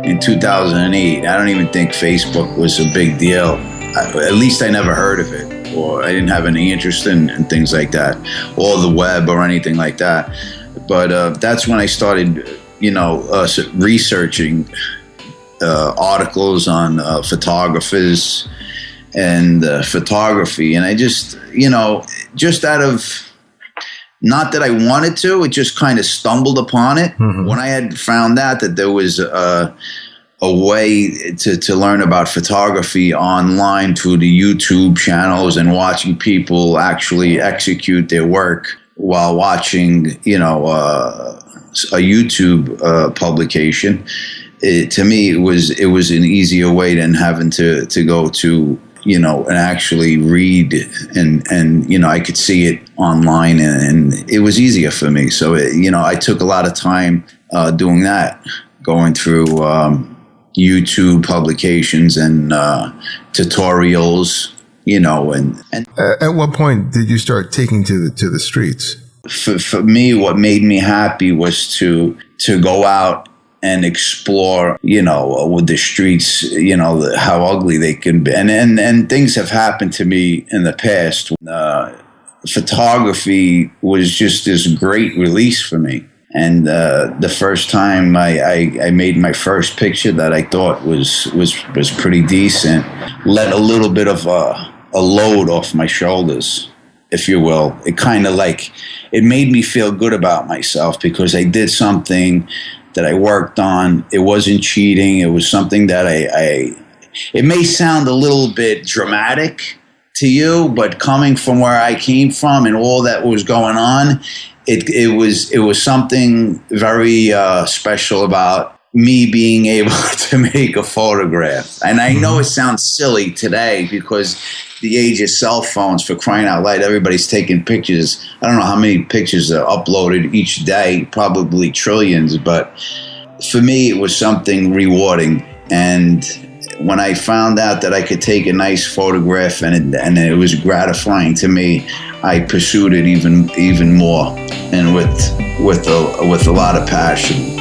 in 2008. I don't even think Facebook was a big deal. At least I never heard of it, or I didn't have any interest in things like that, or the web or anything like that. But that's when I started, researching articles on photographers and photography. And I just, just out of, not that I wanted to, it just kind of stumbled upon it. Mm-hmm. When I had found out that there was a way to learn about photography online through the YouTube channels and watching people actually execute their work while watching, a YouTube publication. To me, it was an easier way than having to go to, and actually read and I could see it online, and it was easier for me. So, I took a lot of time doing that, going through YouTube publications and tutorials, and at what point did you start taking to the streets? For me, what made me happy was to go out and explore, with the streets, how ugly they can be. And things have happened to me in the past. Photography was just this great release for me. And the first time I made my first picture that I thought was pretty decent, let a little bit of a load off my shoulders, if you will. It kind of it made me feel good about myself because I did something that I worked on. It wasn't cheating. It was something that it may sound a little bit dramatic to you, but coming from where I came from and all that was going on, it was something very special about me being able to make a photograph. And I know it sounds silly today because the age of cell phones, for crying out loud, everybody's taking pictures. I don't know how many pictures are uploaded each day, probably trillions, but for me it was something rewarding. And when I found out that I could take a nice photograph and it was gratifying to me, I pursued it even more, and with a lot of passion.